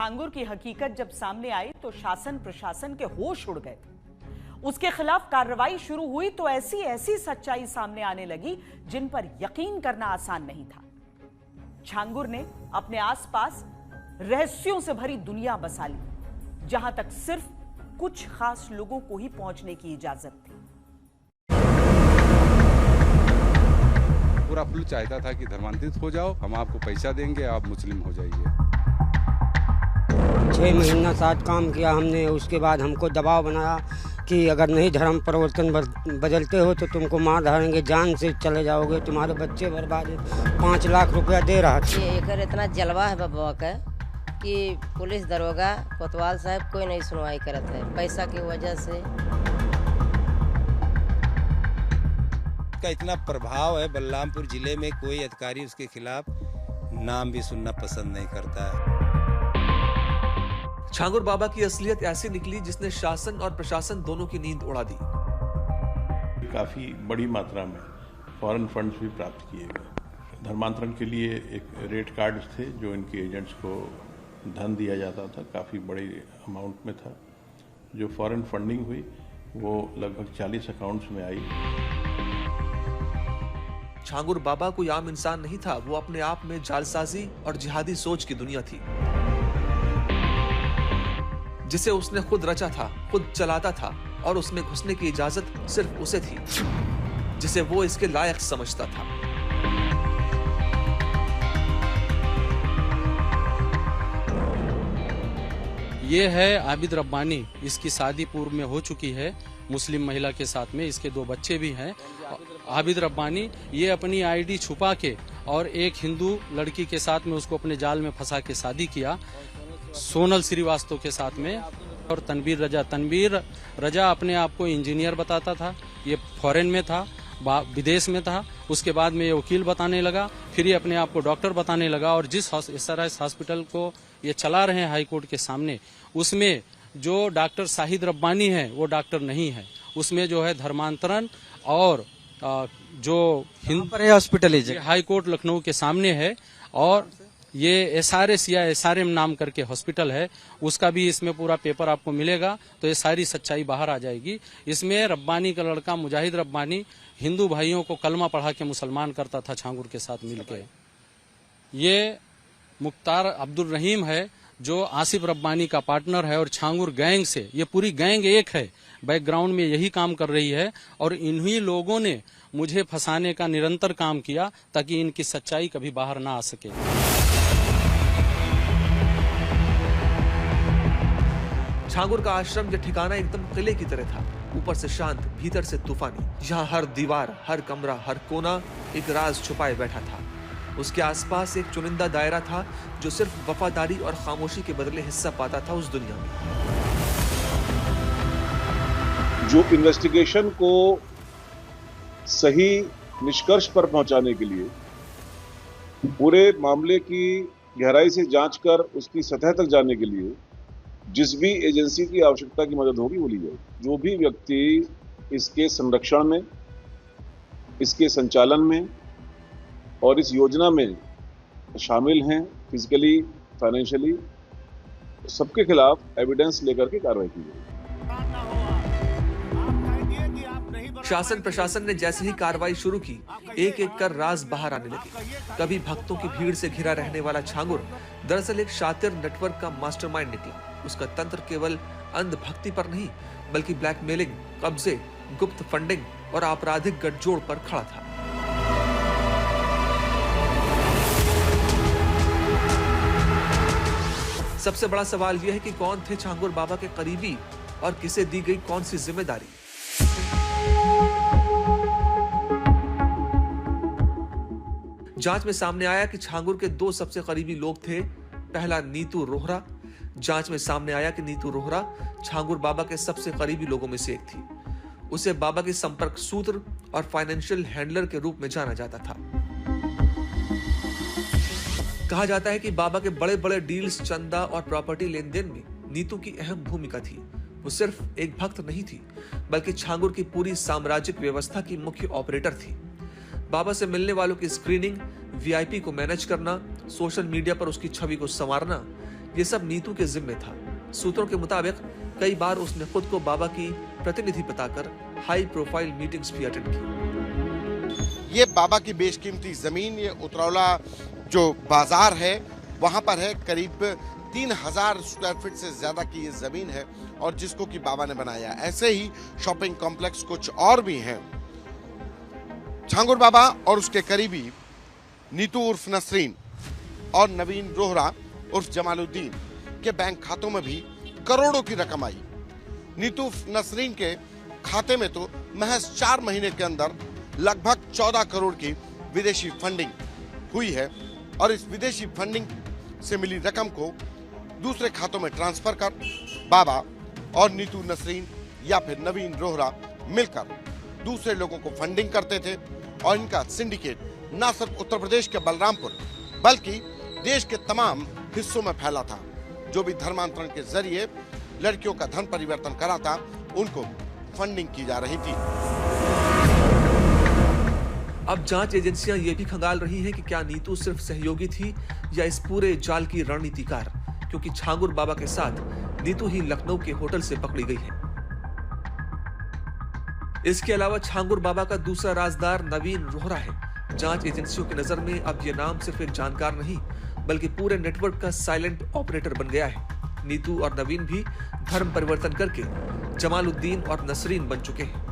छांगुर की हकीकत जब सामने आई तो शासन प्रशासन के होश उड़ गए। उसके खिलाफ कार्रवाई शुरू हुई तो ऐसी ऐसी सच्चाई सामने आने लगी जिन पर यकीन करना आसान नहीं था। छांगुर ने अपने आसपास रहस्यों से भरी दुनिया बसा ली, जहां तक सिर्फ कुछ खास लोगों को ही पहुंचने की इजाजत थी। पूरा पुल चाहता था कि धर्मांतरित हो जाओ, हम आपको पैसा देंगे, आप मुस्लिम हो जाइए। 6 महीना साथ काम किया हमने। उसके बाद हमको दबाव बनाया कि अगर नहीं धर्म परिवर्तन बदलते हो तो तुमको मार धारेंगे, जान से चले जाओगे, तुम्हारे बच्चे बर्बाद है। 5 लाख रुपया दे रहा था। ये एकर इतना जलवा है बाबा का कि पुलिस दरोगा कोतवाल साहब कोई नहीं सुनवाई करत है, पैसा की वजह से। का इतना प्रभाव है बलरामपुर जिले में, कोई अधिकारी उसके खिलाफ नाम भी सुनना पसंद नहीं करता है। छांगुर बाबा की असलियत ऐसी निकली जिसने शासन और प्रशासन दोनों की नींद उड़ा दी। काफी बड़ी मात्रा में फॉरेन फंड्स भी प्राप्त किए गए। धर्मांतरण के लिए एक रेट कार्ड थे जो इनके एजेंट्स को धन दिया जाता था, काफी बड़ी अमाउंट में था। जो फॉरेन फंडिंग हुई वो लगभग 40 अकाउंट्स में आई। छांगुर बाबा कोई आम इंसान नहीं था, वो अपने आप में जालसाजी और जिहादी सोच की दुनिया थी, जिसे उसने खुद रचा था, खुद चलाता था और उसमें घुसने की इजाजत सिर्फ उसे थी, जिसे वो इसके लायक समझता था। ये है आबिद रब्बानी। इसकी शादी पूर्व में हो चुकी है मुस्लिम महिला के साथ में, इसके 2 बच्चे भी हैं। आबिद रब्बानी ये अपनी आईडी छुपा के और एक हिंदू लड़की के साथ में उसको अपने जाल में फंसा के शादी किया, सोनल श्रीवास्तव के साथ में। और तनवीर रजा अपने आप को इंजीनियर बताता था, ये फॉरेन में था, विदेश में था। उसके बाद में ये वकील बताने लगा, फिर ये अपने आप को डॉक्टर बताने लगा। और जिस SRS हॉस्पिटल को ये चला रहे हैं हाई कोर्ट के सामने, उसमें जो डॉक्टर शाहिद रब्बानी है वो डॉक्टर नहीं है, उसमें जो है धर्मांतरण और जो Hindu hospital high court Lucknow के सामने है, और ये SRS या SRM नाम करके हॉस्पिटल है, उसका भी इसमें पूरा पेपर आपको मिलेगा, तो ये सारी सच्चाई बाहर आ जाएगी। इसमें रब्बानी का लड़का मुजाहिद रब्बानी हिंदू भाइयों को कलमा पढ़ा के मुसलमान करता था छांगुर के साथ मिलकर। ये मुख्तार अब्दुल रहीम है जो आसिफ रब्बानी का पार्टनर है, और छांगुर गैंग से ये पूरी गैंग एक है, बैकग्राउंड में यही काम कर रही है। और इन्हीं लोगों ने मुझे फंसाने का निरंतर काम किया ताकि इनकी सच्चाई कभी बाहर ना आ सके। छांगुर का आश्रम, यह ठिकाना एकदम किले की तरह था, ऊपर से शांत, भीतर से तूफानी। यहाँ हर दीवार, हर कमरा, हर कोना एक राज छुपाए बैठा था। उसके आसपास एक चुनिंदा दायरा था जो सिर्फ वफादारी और खामोशी के बदले हिस्सा पाता था उस दुनिया में। जो इन्वेस्टिगेशन को सही निष्कर्ष पर पहुंचाने के लिए पूरे मामले की गहराई से जांच कर उसकी सतह तक जाने के लिए जिस भी एजेंसी की आवश्यकता की मदद होगी वो ली जाएगी। जो भी व्यक्ति इसके संरक्षण में, इसके संचालन में और इस योजना में शामिल हैं, फिजिकली, फाइनेंशियली, सबके खिलाफ एविडेंस लेकर के कार्रवाई की जाएगी। शासन प्रशासन ने जैसे ही कार्रवाई शुरू की, एक एक कर राज बाहर आने लगे। कभी भक्तों की भीड़ से घिरा रहने वाला छांगुर दरअसल एक शातिर नेटवर्क का मास्टरमाइंड निकला। उसका तंत्र केवल अंधभक्ति पर नहीं, बल्कि ब्लैकमेलिंग, कब्जे, गुप्त फंडिंग और आपराधिक गठजोड़ पर खड़ा था। सबसे बड़ा सवाल यह है कि कौन थे छांगुर बाबा के करीबी और किसे दी गई कौन सी जिम्मेदारी। जांच में सामने आया कि छांगुर के 2 सबसे करीबी लोग थे। पहला नीतू रोहरा। जांच में सामने आया कि नीतू रोहरा छांगुर बाबा के सबसे करीबी लोगों में से एक थी। उसे बाबा के संपर्क सूत्र और फाइनेंशियल हैंडलर के रूप में जाना जाता था। कहा जाता है कि बाबा के बड़े बड़े डील्स, चंदा और प्रॉपर्टी लेन देन में नीतू की अहम भूमिका थी। वो सिर्फ एक भक्त नहीं थी, बल्कि छांगुर की पूरी साम्राज्यिक व्यवस्था की मुख्य ऑपरेटर थी। बाबा से मिलने वालों की स्क्रीनिंग, VIP को मैनेज करना, सोशल मीडिया पर उसकी छवि को संवारना, ये सब नीतू के जिम्मे था। सूत्रों के मुताबिक कई बार उसने खुद को बाबा की प्रतिनिधि बताकर हाई प्रोफाइल मीटिंग्स भी अटेंड की। ये बाबा की बेशकीमती जमीन, ये उतरौला जो बाजार है वहां पर है, करीब 3000 स्क्वायर फीट से ज्यादा की ये जमीन है और जिसको कि बाबा ने बनाया। ऐसे ही शॉपिंग कॉम्प्लेक्स कुछ और भी हैं। छांगुर बाबा और उसके करीबी नीतू उर्फ नसरीन और नवीन रोहरा उर्फ जमालुद्दीन के बैंक खातों में भी करोड़ों की रकम आई। नीतू उर्फ नसरीन के खाते में तो महज 4 महीने के अंदर लगभग 14 करोड़ की विदेशी फंडिंग हुई है और इस विदेशी फंडिंग से मिली रकम को दूसरे खातों में ट्रांसफर कर बाबा और नीतू नसरीन या फिर नवीन रोहरा मिलकर दूसरे लोगों को फंडिंग करते थे और इनका सिंडिकेट न सिर्फ उत्तर प्रदेश के बलरामपुर बल्कि देश के तमाम हिस्सों में फैला था। जो भी धर्मांतरण के जरिए लड़कियों का धर्म परिवर्तन कराता उनको फंडिंग की जा रही थी। अब जांच एजेंसियां ये भी खंगाल रही हैं कि क्या नीतू सिर्फ सहयोगी थी या इस पूरे जाल की रणनीतिकार, क्योंकि छांगुर बाबा के साथ नीतू ही लखनऊ के होटल से पकड़ी गई है। इसके अलावा छांगुर बाबा का दूसरा राजदार नवीन रोहरा है। जांच एजेंसियों की नजर में अब यह नाम सिर्फ एक जानकार नहीं बल्कि पूरे नेटवर्क का साइलेंट ऑपरेटर बन गया है। नीतू और नवीन भी धर्म परिवर्तन करके जमालुद्दीन और नसरीन बन चुके हैं।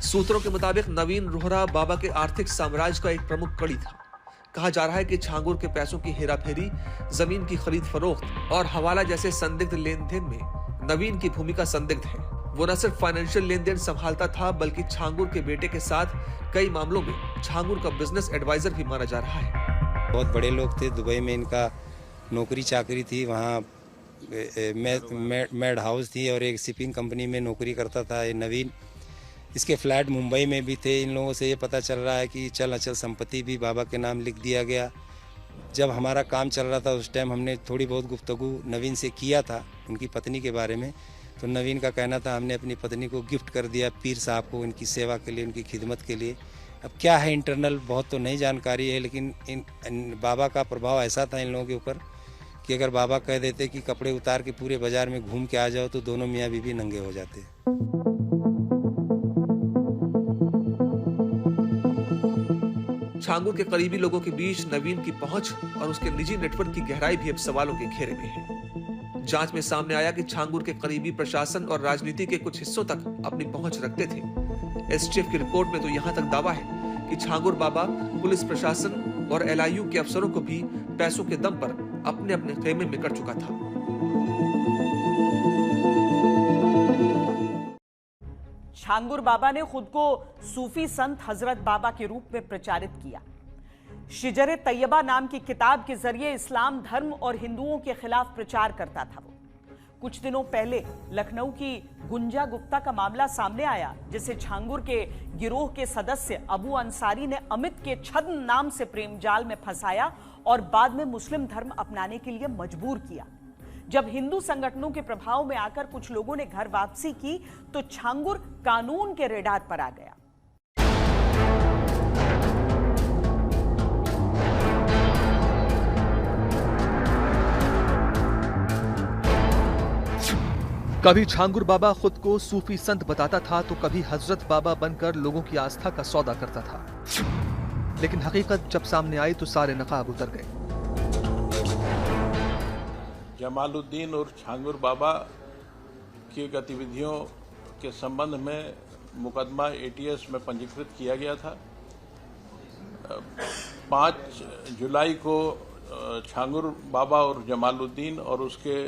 सूत्रों के मुताबिक नवीन रोहरा बाबा के आर्थिक साम्राज्य का एक प्रमुख कड़ी था। कहा जा रहा है कि छांगुर के पैसों की हेराफेरी, जमीन की खरीद फरोख्त और हवाला जैसे संदिग्ध लेन देन में नवीन की भूमिका संदिग्ध है। वो न सिर्फ फाइनेंशियल लेन देन संभालता था बल्कि छांगुर के बेटे के साथ कई मामलों में छांगुर का बिजनेस एडवाइजर भी माना जा रहा है। बहुत बड़े लोग थे, दुबई में इनका नौकरी चाकरी थी, वहाँ मेड हाउस थी और एक शिपिंग कंपनी में नौकरी करता था ये नवीन। इसके फ्लैट मुंबई में भी थे। इन लोगों से ये पता चल रहा है कि चल अचल संपत्ति भी बाबा के नाम लिख दिया गया। जब हमारा काम चल रहा था उस टाइम हमने थोड़ी बहुत गुफ्तगू नवीन से किया था उनकी पत्नी के बारे में, तो नवीन का कहना था हमने अपनी पत्नी को गिफ्ट कर दिया पीर साहब को, उनकी सेवा के लिए, उनकी खिदमत के लिए। अब क्या है इंटरनल बहुत तो नहीं जानकारी है, लेकिन इन बाबा का प्रभाव ऐसा था इन लोगों के ऊपर कि अगर बाबा कह देते कि कपड़े उतार के पूरे बाजार में घूम के आ जाओ तो दोनों मियाँ बीवी नंगे हो जाते। छांगुर के करीबी लोगों के बीच नवीन की पहुंच और उसके निजी नेटवर्क की गहराई भी अब सवालों के घेरे में है। जांच में सामने आया कि छांगुर के करीबी प्रशासन और राजनीति के कुछ हिस्सों तक अपनी पहुंच रखते थे। एसटीएफ की रिपोर्ट में तो यहां तक दावा है कि छांगुर बाबा पुलिस प्रशासन और एलआईयू के अफसरों को भी पैसों के दम पर अपने अपने खेमे में कर चुका था। छांगुर बाबा ने खुद को सूफी संत हजरत बाबा के रूप में प्रचारित किया। शिजरे तैयबा नाम की किताब के जरिए इस्लाम धर्म और हिंदुओं के खिलाफ प्रचार करता था। वो कुछ दिनों पहले लखनऊ की गुंजा गुप्ता का मामला सामने आया, जिसे छांगुर के गिरोह के सदस्य अबू अंसारी ने अमित के छद्म नाम से प्रेम जाल में फंसाया और बाद में मुस्लिम धर्म अपनाने के लिए मजबूर किया। जब हिंदू संगठनों के प्रभाव में आकर कुछ लोगों ने घर वापसी की तो छांगुर कानून के रेडार पर आ गया। कभी छांगुर बाबा खुद को सूफी संत बताता था तो कभी हजरत बाबा बनकर लोगों की आस्था का सौदा करता था, लेकिन हकीकत जब सामने आई तो सारे नकाब उतर गए। जमालुद्दीन और छांगुर बाबा की गतिविधियों के संबंध में मुकदमा एटीएस में पंजीकृत किया गया था। 5 जुलाई को छांगुर बाबा और जमालुद्दीन और उसके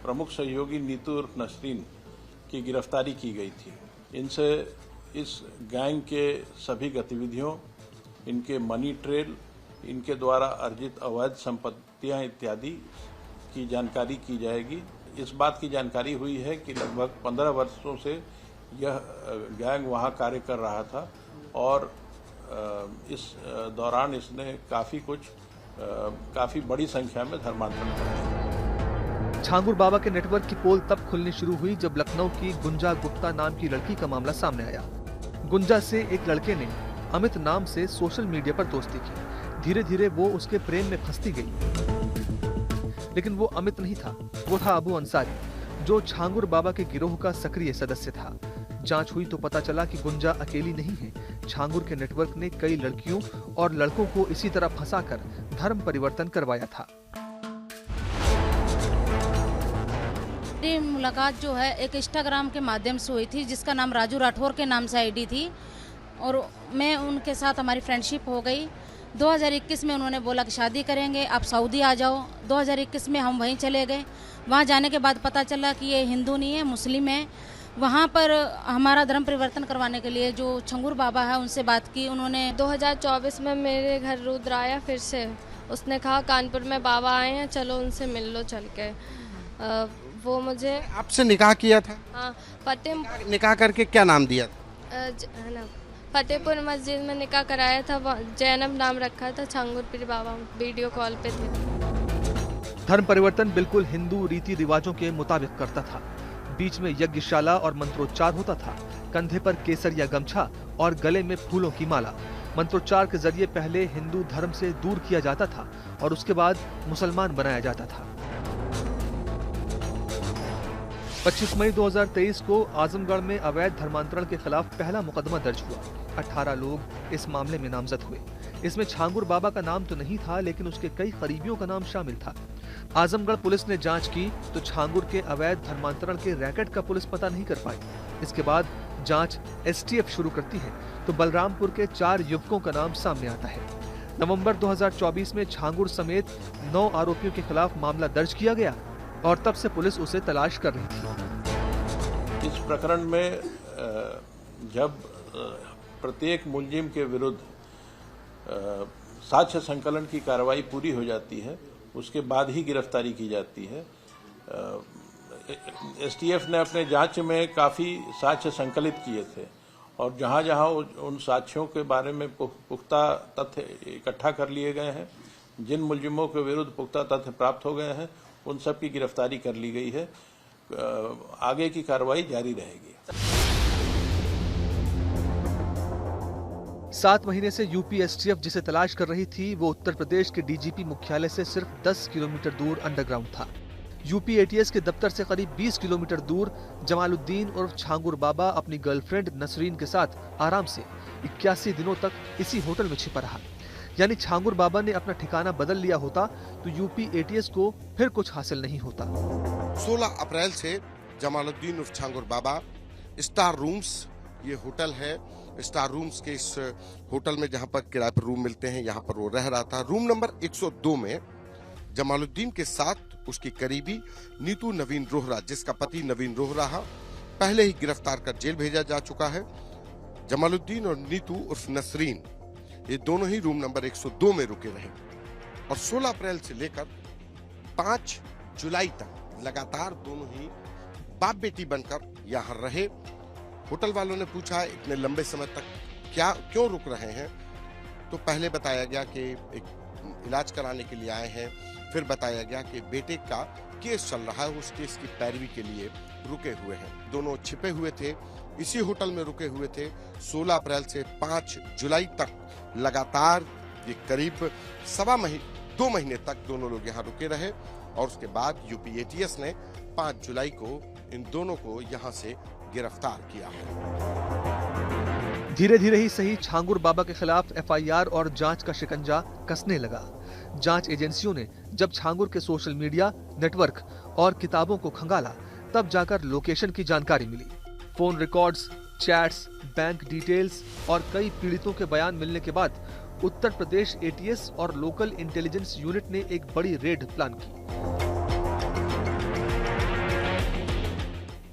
प्रमुख सहयोगी नीतू और नसरीन की गिरफ्तारी की गई थी। इनसे इस गैंग के सभी गतिविधियों, इनके मनी ट्रेल, इनके द्वारा अर्जित अवैध संपत्तियां इत्यादि की जानकारी की जाएगी। इस बात की जानकारी हुई है कि लगभग 15 वर्षों से यह गैंग वहां कार्य कर रहा था और इस दौरान इसने काफ़ी बड़ी संख्या में धर्मांतरण कराए। छांगुर बाबा के नेटवर्क की पोल तब खुलनी शुरू हुई जब लखनऊ की गुंजा गुप्ता नाम की लड़की का मामला सामने आया। गुंजा से एक लड़के ने अमित नाम से सोशल मीडिया पर दोस्ती की। धीरे धीरे वो उसके प्रेम में फंसती गई। लेकिन वो अमित नहीं था, वो था अबू अंसारी, जो छांगुर बाबा के गिरोह का सक्रिय सदस्य था। जांच हुई तो पता चला कि गुंजा अकेली नहीं है। छांगुर के नेटवर्क ने कई लड़कियों और लड़कों को इसी तरह फंसाकर धर्म परिवर्तन करवाया था। मेरी मुलाकात जो है एक इंस्टाग्राम के माध्यम से हुई थी, जिसका नाम राजू राठौर के नाम से आईडी थी, और मैं उनके साथ हमारी फ्रेंडशिप हो गई। 2021 में उन्होंने बोला कि शादी करेंगे, आप सऊदी आ जाओ। 2021 में हम वहीं चले गए। वहाँ जाने के बाद पता चला कि ये हिंदू नहीं है, मुस्लिम है। वहाँ पर हमारा धर्म परिवर्तन करवाने के लिए जो छंगुर बाबा है उनसे बात की उन्होंने। 2024 में मेरे घर रुद्र आया फिर से, उसने कहा कानपुर में बाबा आए हैं, चलो उनसे मिल लो चल के। वो मुझे आपसे निकाह किया था? हाँ, निकाह करके क्या नाम दिया? फतेहपुर मस्जिद में निकाह कराया था, जैनब नाम रखा था, छांगुर पीर बाबा वीडियो कॉल पे थे। धर्म परिवर्तन बिल्कुल हिंदू रीति रिवाजों के मुताबिक करता था। बीच में यज्ञशाला और मंत्रोच्चार होता था, कंधे पर केसर या गमछा और गले में फूलों की माला। मंत्रोच्चार के जरिए पहले हिंदू धर्म से दूर किया जाता था और उसके बाद मुसलमान बनाया जाता था। 25 मई 2023 को आजमगढ़ में अवैध धर्मांतरण के खिलाफ पहला मुकदमा दर्ज हुआ। 18 लोग इस मामले में नामजद हुए। इसमें छांगुर बाबा का नाम तो नहीं था, लेकिन उसके कई करीबियों का नाम शामिल था। आजमगढ़ पुलिस ने जांच की तो छांगुर के अवैध धर्मांतरण के रैकेट का पुलिस पता नहीं कर पाई। इसके बाद जांच एसटीएफ शुरू करती है तो बलरामपुर के 4 युवकों का नाम सामने आता है। नवंबर 2024 में छांगुर समेत 9 आरोपियों के खिलाफ मामला दर्ज किया गया और तब से पुलिस उसे तलाश कर रही थी। इस प्रकरण में जब प्रत्येक मुलजिम के विरुद्ध साक्ष्य संकलन की कार्रवाई पूरी हो जाती है, उसके बाद ही गिरफ्तारी की जाती है। एसटीएफ ने अपने जांच में काफ़ी साक्ष्य संकलित किए थे और जहां जहां उन साक्ष्यों के बारे में पुख्ता तथ्य इकट्ठा कर लिए गए हैं, जिन मुलजिमों के विरुद्ध पुख्ता तथ्य प्राप्त हो गए हैं, उन सब की गिरफ्तारी कर ली गई है। आगे की कार्रवाई जारी रहेगी। 7 महीने से यूपी एसटीएफ जिसे तलाश कर रही थी वो उत्तर प्रदेश के डीजीपी मुख्यालय से सिर्फ 10 किलोमीटर दूर अंडरग्राउंड था। यूपी एटीएस के दफ्तर से करीब 20 किलोमीटर दूर जमालुद्दीन उर्फ छांगुर बाबा अपनी गर्लफ्रेंड नसरीन के साथ आराम से 81 दिनों तक इसी होटल में छिपा रहा। यानी छांगुर बाबा ने अपना ठिकाना बदल लिया होता तो यूपी एटीएस को फिर कुछ हासिल नहीं होता। 16 अप्रैल से जमालुद्दीन उर्फ छांगुर बाबा स्टार रूम्स, ये होटल है, स्टार रूम्स के इस होटल में जहां पर किराए पर रूम मिलते हैं, यहाँ पर वो रह रहा था। रूम नंबर 102 में जमालुद्दीन के साथ उसकी करीबी नीतू नवीन रोहरा, जिसका पति नवीन रोहरा पहले ही गिरफ्तार कर जेल भेजा जा चुका है। जमालुद्दीन और नीतू उर्फ नसरीन ये दोनों ही रूम नंबर 102 में रुके रहे और 16 अप्रैल से लेकर 5 जुलाई तक लगातार दोनों ही बाप बेटी बनकर यहाँ रहे। होटल वालों ने पूछा इतने लंबे समय तक क्यों रुक रहे हैं, तो पहले बताया गया कि एक इलाज कराने के लिए आए हैं, फिर बताया गया कि बेटे का केस चल रहा है, उस केस की पैरवी के लिए रुके हुए हैं। दोनों छिपे हुए थे, इसी होटल में रुके हुए थे। 16 अप्रैल से 5 जुलाई तक लगातार ये करीब 2 महीने तक दोनों लोग यहाँ रुके रहे और उसके बाद यूपी एटीएस ने 5 जुलाई को इन दोनों को यहाँ से गिरफ्तार किया। धीरे धीरे ही सही छांगुर बाबा के खिलाफ एफआईआर और जांच का शिकंजा कसने लगा। जांच एजेंसियों ने जब छांगुर के सोशल मीडिया, नेटवर्क और किताबों को खंगाला, तब जाकर लोकेशन की जानकारी मिली। Phone records, chats, bank details और कई पीड़ितों के बयान मिलने के बाद उत्तर प्रदेश एटीएस और लोकल इंटेलिजेंस यूनिट ने एक बड़ी रेड प्लान की।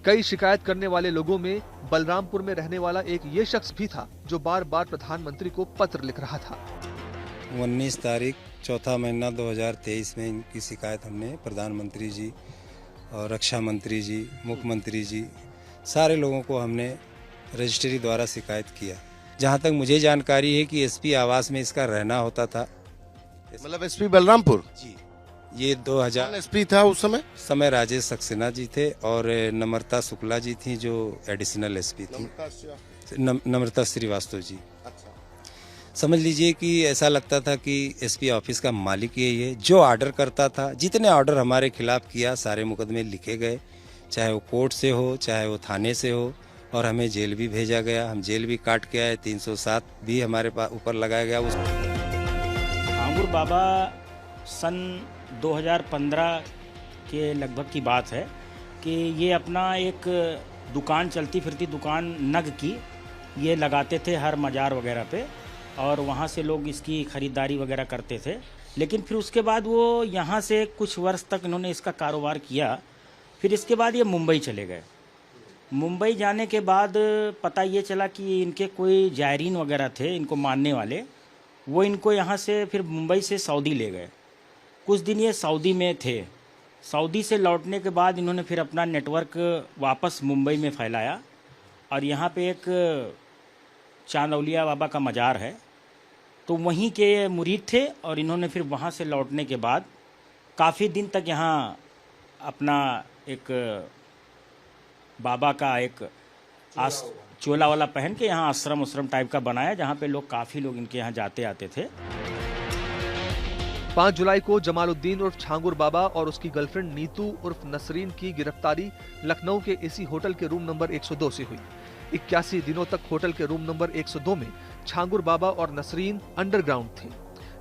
कई शिकायत करने वाले लोगों में बलरामपुर में रहने वाला एक ये शख्स भी था जो बार बार प्रधानमंत्री को पत्र लिख रहा था। 19 तारीख 4 महीना 2023 में इनकी शिकायत हमने प्रधानमंत्री जी और रक्षा मंत्री जी, मुख्यमंत्री जी, सारे लोगों को हमने रजिस्ट्री द्वारा शिकायत किया। जहां तक मुझे जानकारी है कि एसपी आवास में इसका रहना होता था। मतलब एसपी बलरामपुर जी, ये 2000 एसपी था उस समय राजेश सक्सेना जी थे और नम्रता शुक्ला जी थी जो एडिशनल एसपी थी, नम्रता श्रीवास्तव जी। अच्छा। समझ लीजिए कि ऐसा लगता था कि एसपी ऑफिस का मालिक यही है, जो ऑर्डर करता था। जितने ऑर्डर हमारे खिलाफ किया सारे मुकदमे लिखे गए, चाहे वो कोर्ट से हो चाहे वो थाने से हो, और हमें जेल भी भेजा गया। हम जेल भी काट के आए, 307 भी हमारे ऊपर लगाया गया। उस छांगुर बाबा सन 2015 के लगभग की बात है कि ये अपना एक दुकान, चलती फिरती दुकान नग की ये लगाते थे हर मज़ार वगैरह पे, और वहाँ से लोग इसकी ख़रीदारी वगैरह करते थे। लेकिन फिर उसके बाद वो यहाँ से कुछ वर्ष तक इन्होंने इसका कारोबार किया। फिर इसके बाद ये मुंबई चले गए। मुंबई जाने के बाद पता ये चला कि इनके कोई जायरीन वगैरह थे इनको मानने वाले, वो इनको यहाँ से फिर मुंबई से सऊदी ले गए। कुछ दिन ये सऊदी में थे। सऊदी से लौटने के बाद इन्होंने फिर अपना नेटवर्क वापस मुंबई में फैलाया, और यहाँ पे एक चांदौलिया बाबा का मज़ार है, तो वहीं के मुरीद थे। और इन्होंने फिर वहाँ से लौटने के बाद काफ़ी दिन तक यहाँ अपना एक बाबा का एक चोला वाला पहन के यहाँ आश्रम टाइप का बनाया, जहाँ पे लोग काफ़ी लोग इनके यहाँ जाते आते थे। 5 जुलाई को जमालुद्दीन उर्फ छांगुर बाबा और उसकी गर्लफ्रेंड नीतू उर्फ नसरीन की गिरफ्तारी लखनऊ के इसी होटल के रूम नंबर 102 से हुई। 81 दिनों तक होटल के रूम नंबर 102 में छांगुर बाबा और नसरीन अंडरग्राउंड थी।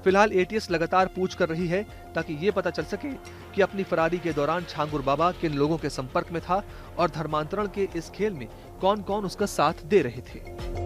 फिलहाल एटीएस लगातार पूछ कर रही है ताकि ये पता चल सके कि अपनी फरारी के दौरान छांगुर बाबा किन लोगों के संपर्क में था और धर्मांतरण के इस खेल में कौन कौन उसका साथ दे रहे थे।